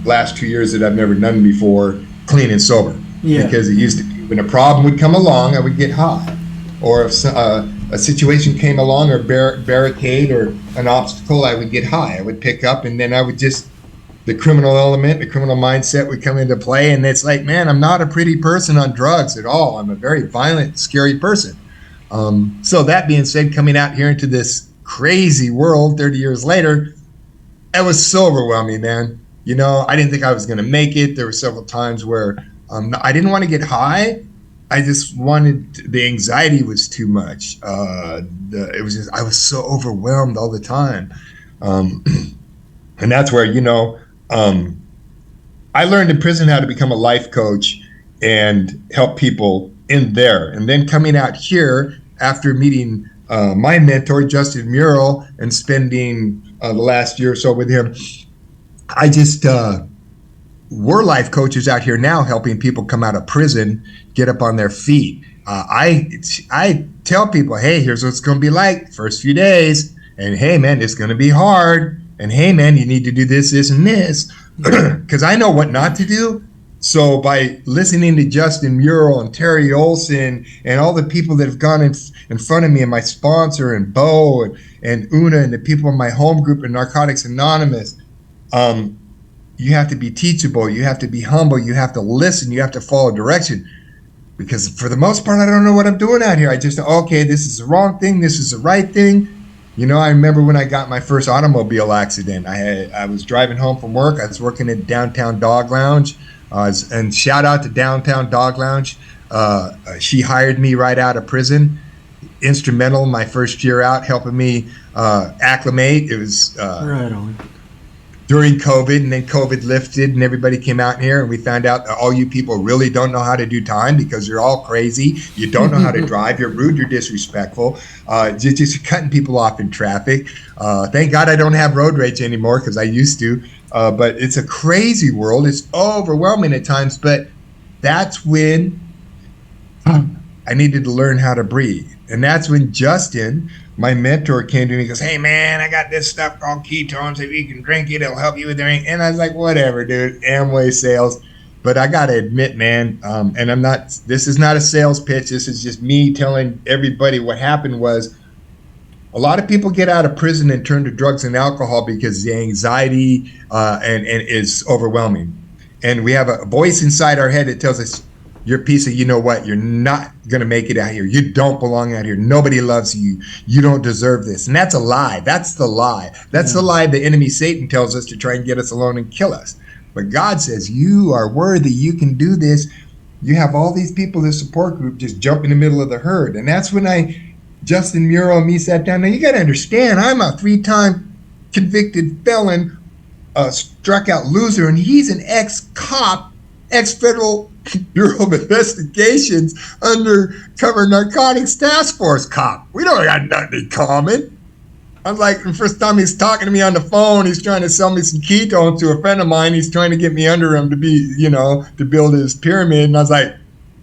last 2 years that I've never done before, clean and sober. Yeah. Because it used to be when a problem would come along, I would get high. Or if a situation came along, or barricade or an obstacle, I would get high. I would pick up, and then I would the criminal element, the criminal mindset would come into play. And it's like, man, I'm not a pretty person on drugs at all. I'm a very violent, scary person. So that being said, coming out here into this crazy world 30 years later, it was so overwhelming, man. I didn't think I was going to make it. There were several times where I didn't want to get high. I just the anxiety was too much. I was so overwhelmed all the time. And that's where, I learned in prison how to become a life coach and help people in there. And then coming out here after meeting my mentor, Justin Murrell, and spending the last year or so with him. I just, we're life coaches out here now helping people come out of prison, get up on their feet. I tell people, hey, here's what it's going to be like first few days. And hey, man, it's going to be hard. And hey, man, you need to do this, this, and this. Because I know what not to do. So by listening to Justin Murrell and Terry Olson and all the people that have gone in front of me, and my sponsor and Bo and Una and the people in my home group in Narcotics Anonymous, you have to be teachable. You have to be humble. You have to listen. You have to follow direction. Because for the most part, I don't know what I'm doing out here. I just, okay, this is the wrong thing. This is the right thing. You know, I remember when I got my first automobile accident. I was driving home from work. I was working at Downtown Dog Lounge. And shout out to Downtown Dog Lounge. She hired me right out of prison. Instrumental my first year out, helping me acclimate. It was Right on. during COVID, and then COVID lifted and everybody came out here, and we found out that all you people really don't know how to do time because you're all crazy. You don't know how to drive. You're rude. You're disrespectful. Just cutting people off in traffic. Thank God I don't have road rage anymore because I used to. But it's a crazy world. It's overwhelming at times. But that's when I needed to learn how to breathe. And that's when Justin, my mentor, came to me and goes, hey, man, I got this stuff called ketones. If you can drink it, it'll help you with everything. And I was like, whatever, dude, Amway sales. But I got to admit, man, and this is not a sales pitch. This is just me telling everybody what happened was a lot of people get out of prison and turn to drugs and alcohol because the anxiety and is overwhelming. And we have a voice inside our head that tells us, you're a piece of, you know what, you're not going to make it out here. You don't belong out here. Nobody loves you. You don't deserve this. And that's a lie. That's the lie. That's the lie the enemy Satan tells us to try and get us alone and kill us. But God says, you are worthy. You can do this. You have all these people, this support group, just jump in the middle of the herd. And that's when Justin Murrell and me sat down. Now, you got to understand, I'm a 3-time convicted felon, struck out loser, and he's an ex-cop, ex-federal Bureau of Investigations, undercover narcotics task force cop. We don't got nothing in common. I was like, the first time he's talking to me on the phone, he's trying to sell me some ketones to a friend of mine. He's trying to get me under him to be, to build his pyramid. And I was like,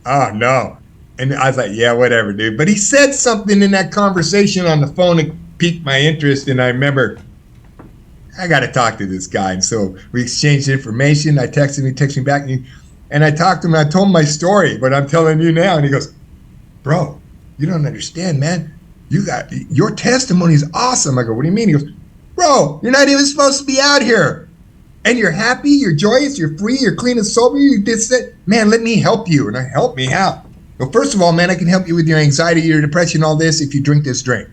oh, no. And I was like, yeah, whatever, dude. But he said something in that conversation on the phone that piqued my interest. And I remember, I got to talk to this guy. And so we exchanged information. I texted him, he texted me back. And I talked to him, and I told him my story, but I'm telling you now. And he goes, bro, you don't understand, man. Your testimony is awesome. I go, what do you mean? He goes, bro, you're not even supposed to be out here. And you're happy, you're joyous, you're free, you're clean and sober, you did that. Man, let me help you. And I help me out. Well, first of all, man, I can help you with your anxiety, your depression, all this if you drink this drink.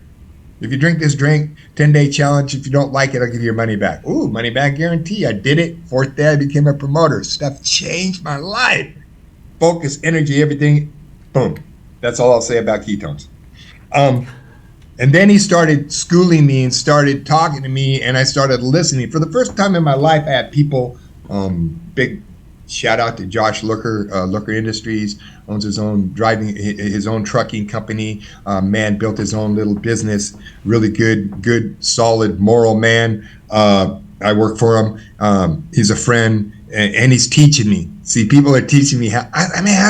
If you drink this drink, 10-day challenge. If you don't like it, I'll give you your money back. Ooh, money back guarantee. I did it. 4th day, I became a promoter. Stuff changed my life. Focus, energy, everything. Boom. That's all I'll say about ketones. And then he started schooling me and started talking to me, and I started listening. For the first time in my life, I had people, big shout out to Josh Looker, Looker Industries, owns his own trucking company, man, built his own little business, really good, solid, moral man. I work for him. He's a friend, and he's teaching me. See, people are teaching me how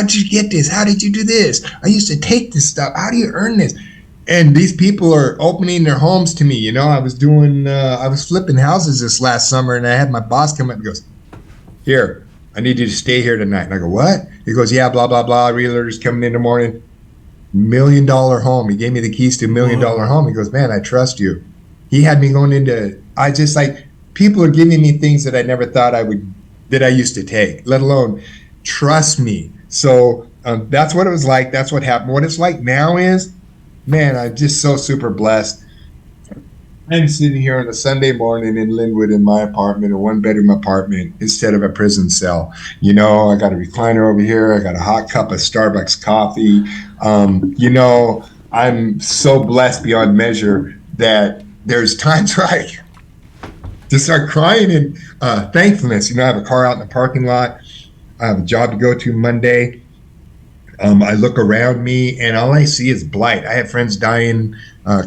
did you get this? How did you do this? I used to take this stuff. How do you earn this? And these people are opening their homes to me. I was flipping houses this last summer, and I had my boss come up and goes, here, I need you to stay here tonight. And I go, what? He goes, yeah, blah, blah, blah. Realtor's coming in the morning. $1 million home. He gave me the keys to $1 million home. He goes, man, I trust you. He had me going into, people are giving me things that I never thought that I used to take, let alone trust me. So that's what it was like. That's what happened. What it's like now is, man, I'm just so super blessed. I'm sitting here on a Sunday morning in Linwood in my apartment, a 1-bedroom apartment, instead of a prison cell. I got a recliner over here. I got a hot cup of Starbucks coffee. I'm so blessed beyond measure that there's times where I just start crying in thankfulness. I have a car out in the parking lot. I have a job to go to Monday. I look around me and all I see is blight. I have friends dying,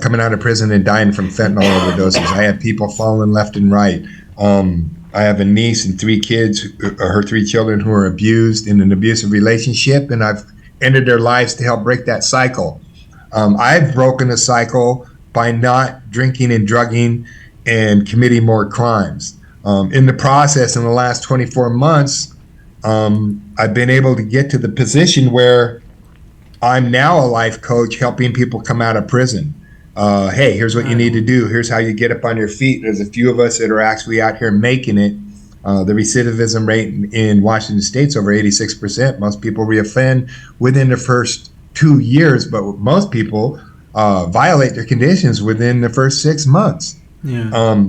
coming out of prison and dying from fentanyl overdoses. I have people falling left and right. I have a niece and 3 kids, her 3 children who are abused in an abusive relationship, and I've entered their lives to help break that cycle. I've broken a cycle by not drinking and drugging and committing more crimes. In the process, in the last 24 months, I've been able to get to the position where I'm now a life coach helping people come out of prison. Hey, here's what you need to do. Here's how you get up on your feet. There's a few of us that are actually out here making it. The recidivism rate in Washington State's over 86%. Most people reoffend within the first 2 years, but most people violate their conditions within the first 6 months. Yeah.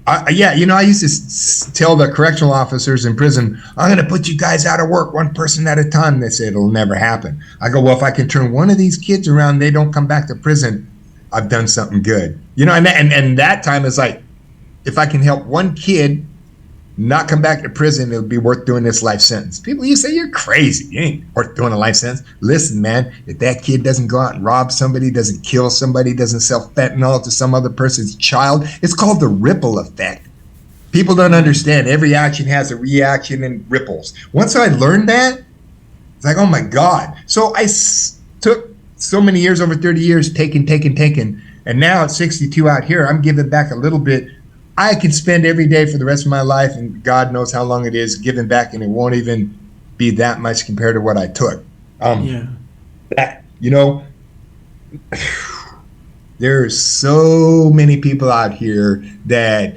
I used to tell the correctional officers in prison, I'm going to put you guys out of work one person at a time. They say it'll never happen. I go, well, if I can turn one of these kids around, they don't come back to prison, I've done something good. And that time is like, if I can help one kid not come back to prison, it'll be worth doing this life sentence. People, you say you're crazy. You ain't worth doing a life sentence. Listen, man, if that kid doesn't go out and rob somebody, doesn't kill somebody, doesn't sell fentanyl to some other person's child, it's called the ripple effect. People don't understand. Every action has a reaction and ripples. Once I learned that, it's like, oh my God. So I took so many years, over 30 years, taking. And now at 62 out here, I'm giving back a little bit. I can spend every day for the rest of my life, and God knows how long it is, giving back, and it won't even be that much compared to what I took. There's so many people out here that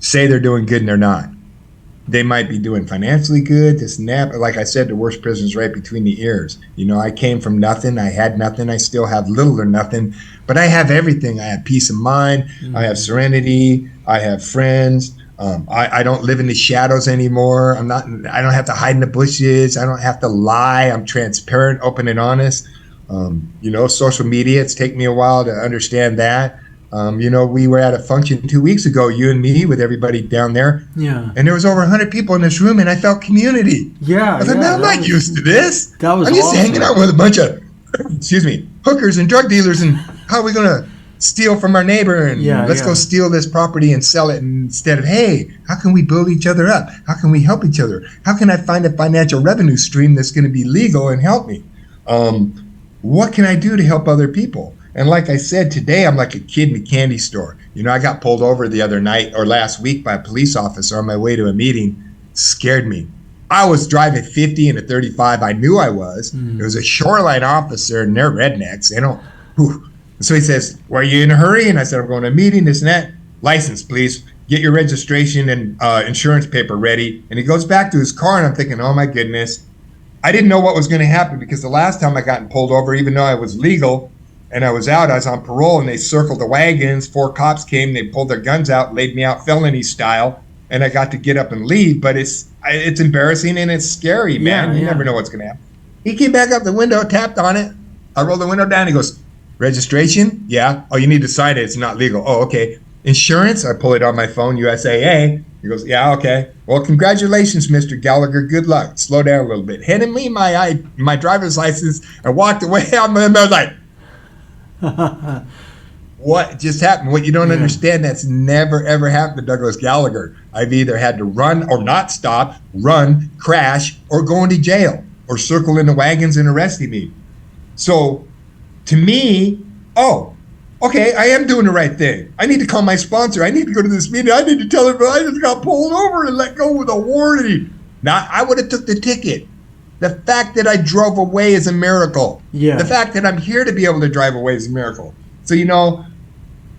say they're doing good and they're not. They might be doing financially good, this and that, but like I said, the worst prison's right between the ears. I came from nothing. I had nothing. I still have little or nothing, but I have everything. I have peace of mind. Mm-hmm. I have serenity. I have friends. I don't live in the shadows anymore. I don't have to hide in the bushes. I don't have to lie. I'm transparent, open, and honest. Social media, it's taken me a while to understand that. We were at a function 2 weeks ago, you and me, with everybody down there. Yeah. And there was over 100 people in this room, and I felt community. Yeah. I was like, I'm not used to this. That was I'm used awesome. to hanging out with a bunch of, hookers and drug dealers, and how are we going to steal from our neighbor, and let's go steal this property and sell it, instead of, hey, how can we build each other up? How can we help each other? How can I find a financial revenue stream that's going to be legal and help me? What can I do to help other people? And like I said, today I'm like a kid in a candy store. I got pulled over the other night or last week by a police officer on my way to a meeting. Scared me. I was driving 50 and a 35. I knew I was. It was a shoreline officer, and they're rednecks. They don't. So he says, "Well, are you in a hurry?" And I said, "I'm going to a meeting, this and that. License, please. Get your registration and insurance paper ready." And he goes back to his car, and I'm thinking, oh my goodness. I didn't know what was going to happen, because the last time I got pulled over, even though I was legal, and I was out, I was on parole, and they circled the wagons. 4 cops came, they pulled their guns out, laid me out felony style, and I got to get up and leave. But it's embarrassing and it's scary, man. You never know what's going to happen. He came back up the window, tapped on it. I rolled the window down. He goes, registration? Yeah. Oh, you need to sign it. It's not legal. Oh, okay. Insurance? I pull it on my phone, USAA. He goes, yeah, okay. Well, congratulations, Mr. Gallagher. Good luck. Slow down a little bit. Handed me my driver's license and walked away. I was like, what just happened? What you don't understand, that's never ever happened to Douglas Gallagher. I've either had to run or not stop, run, crash, or go into jail, or circle in the wagons and arresting me. So to me, okay, I am doing the right thing. I need to call my sponsor. I need to go to this meeting. I need to tell him I just got pulled over and let go with a warning. Now, I would have took the ticket. The fact that I drove away is a miracle. Yeah. The fact that I'm here to be able to drive away is a miracle. So,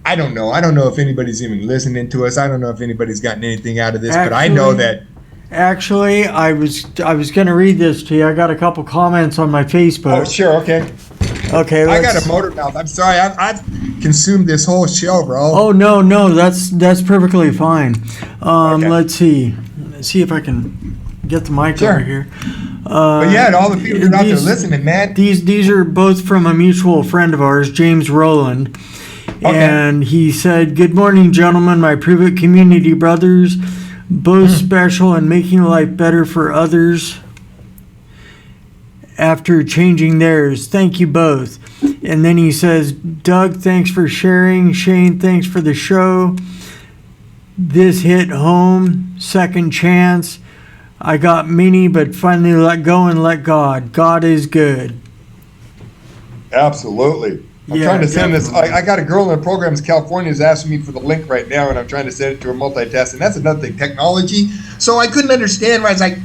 I don't know. I don't know if anybody's even listening to us. I don't know if anybody's gotten anything out of this, but I know that. Actually, I was going to read this to you. I got a couple comments on my Facebook. Oh, sure. Okay. Okay. I got a motor mouth. I'm sorry. I've consumed this whole show, bro. Oh, no. That's perfectly fine. Okay. Let's see if I can get the mic over here. But yeah, and all the people that are out there listening, man. These are both from a mutual friend of ours, James Rowland. Okay. And he said, "Good morning, gentlemen, my Prove It community brothers, both special in making life better for others after changing theirs. Thank you both. And then he says, Doug, thanks for sharing. Shane, thanks for the show. This hit home. Second chance. I got many, but finally let go and let God. God is good. Absolutely. I'm trying to send this. I got a girl in the program in California who's asking me for the link right now, and I'm trying to send it to her multitask. And that's another thing, technology. So I couldn't understand why I was like,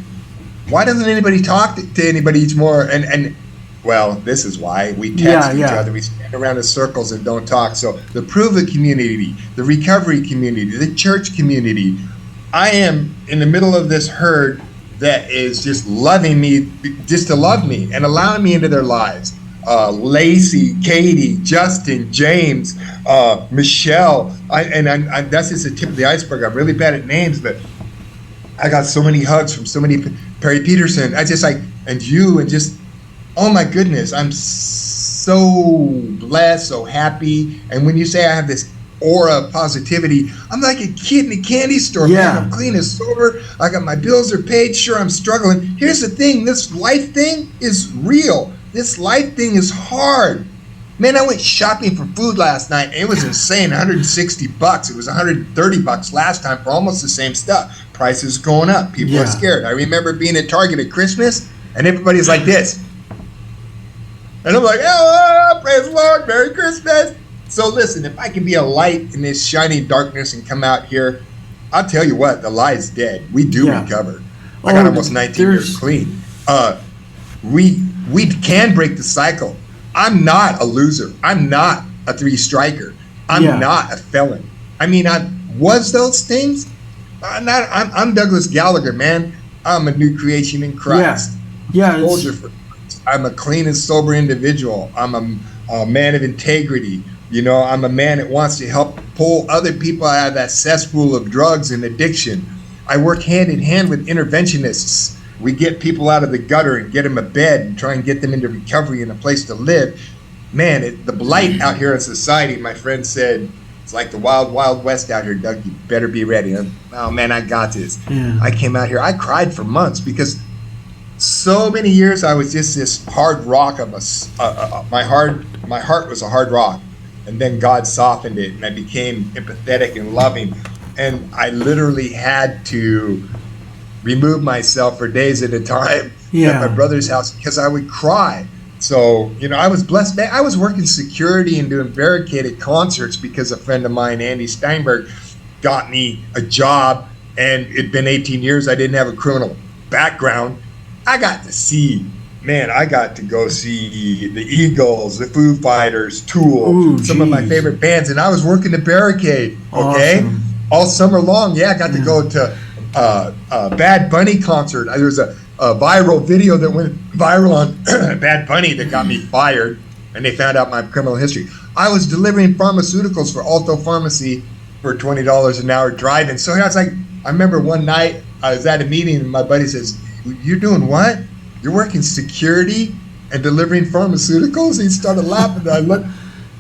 why doesn't anybody talk to anybody more? And well, this is why we text each other. We stand around in circles and don't talk. So the Prove It community, the recovery community, the church community. I am in the middle of this herd that is just loving me, just to love me and allowing me into their lives. Lacey, Katie, Justin, James, Michelle, that's just the tip of the iceberg. I'm really bad at names, but I got so many hugs from so many. Perry Peterson, I just like, and you, and just, oh my goodness, I'm so blessed, so happy. And when you say I have this aura of positivity, I'm like a kid in a candy store. Man, I'm clean and sober. I got my bills are paid. Sure, I'm struggling. Here's the thing, this life thing is real. This life thing is hard. Man, I went shopping for food last night. And it was insane, $160. It was $130 last time for almost the same stuff. Prices going up. People are scared. I remember being at Target at Christmas, and everybody's like this. And I'm like, oh, praise the Lord, Merry Christmas. So listen, if I can be a light in this shining darkness and come out here, I'll tell you what, the lie's dead. We do recover. I got almost 19 years clean. We can break the cycle. I'm not a loser. I'm not a three-striker. I'm not a felon. I mean, I was those things. I'm Douglas Gallagher, man. I'm a new creation in Christ. Soldier for Christ. I'm a clean and sober individual. I'm a man of integrity. You know, I'm a man that wants to help pull other people out of that cesspool of drugs and addiction. I work hand in hand with interventionists. We get people out of the gutter and get them a bed and try and get them into recovery and a place to live. Man, the blight out here in society, my friend said, it's like the wild, wild west out here, Doug. You better be ready. Oh, man, I got this. I came out here. I cried for months because so many years I was just this hard rock of my heart was a hard rock. And then God softened it, and I became empathetic and loving. And I literally had to remove myself for days at a time at my brother's house because I would cry. So, you know, I was blessed. I was working security and doing barricaded concerts because a friend of mine, Andy Steinberg, got me a job, and it'd been 18 years. I didn't have a criminal background. I got to go see the Eagles, the Foo Fighters, Tool, some of my favorite bands, and I was working the barricade, all summer long. I got to go to a Bad Bunny concert. There was a viral video that went viral on Bad Bunny that got me fired, and they found out my criminal history. I was delivering pharmaceuticals for Alto Pharmacy for $20 an hour driving. So I was like, I remember one night I was at a meeting and my buddy says, "You're doing what? You're working security and delivering pharmaceuticals?" He started laughing. And I looked,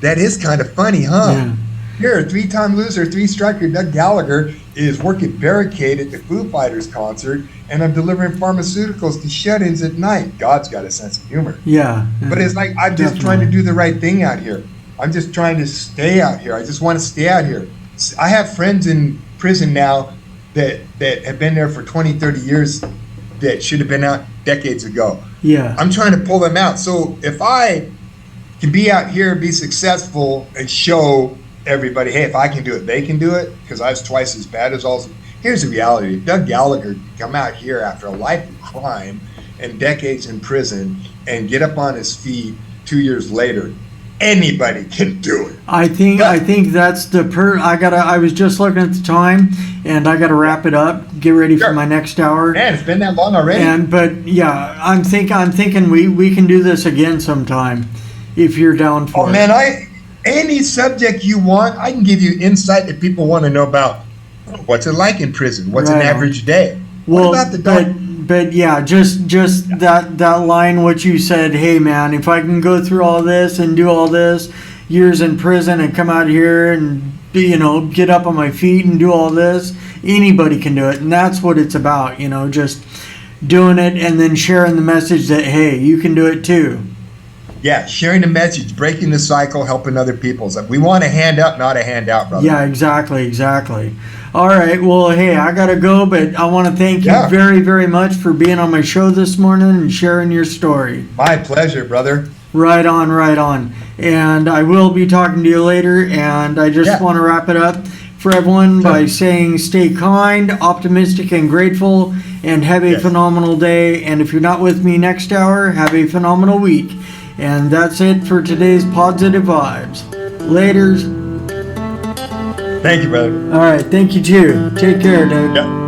that is kind of funny, huh? Here, a three-time loser, three-striker Doug Gallagher is working barricade at the Foo Fighters concert, and I'm delivering pharmaceuticals to shut-ins at night. God's got a sense of humor. But it's like, I'm just trying to do the right thing out here. I'm just trying to stay out here. I just want to stay out here. I have friends in prison now that have been there for 20, 30 years that should have been out decades ago. I'm trying to pull them out. So if I can be out here, be successful, and show everybody, hey, if I can do it, they can do it, because I was twice as bad as all. Here's the reality. Doug Gallagher come out here after a life of crime and decades in prison and get up on his feet 2 years later. Anybody can do it. I think that's I was just looking at the time, and I gotta wrap it up, get ready for my next hour. Man, it's been that long already. I'm thinking we can do this again sometime if you're down for it. Oh man, any subject you want, I can give you insight that people want to know about. What's it like in prison? What's an average day? Well, what about just that line, what you said, hey man, if I can go through all this and do all this, years in prison, and come out here and, you know, get up on my feet and do all this, anybody can do it. And that's what it's about, you know, just doing it and then sharing the message that, hey, you can do it too. Yeah, sharing the message, breaking the cycle, helping other people. So we want a hand up, not a handout, brother. Yeah, exactly. All right, well, hey, I gotta go, but I want to thank you very, very much for being on my show this morning and sharing your story. My pleasure, brother. Right on. And I will be talking to you later, and I just want to wrap it up for everyone by saying stay kind, optimistic, and grateful, and have a phenomenal day. And if you're not with me next hour, have a phenomenal week. And that's it for today's Positive Vibes. Laters. Thank you, brother. All right, thank you too. Take care, Doug. Yep.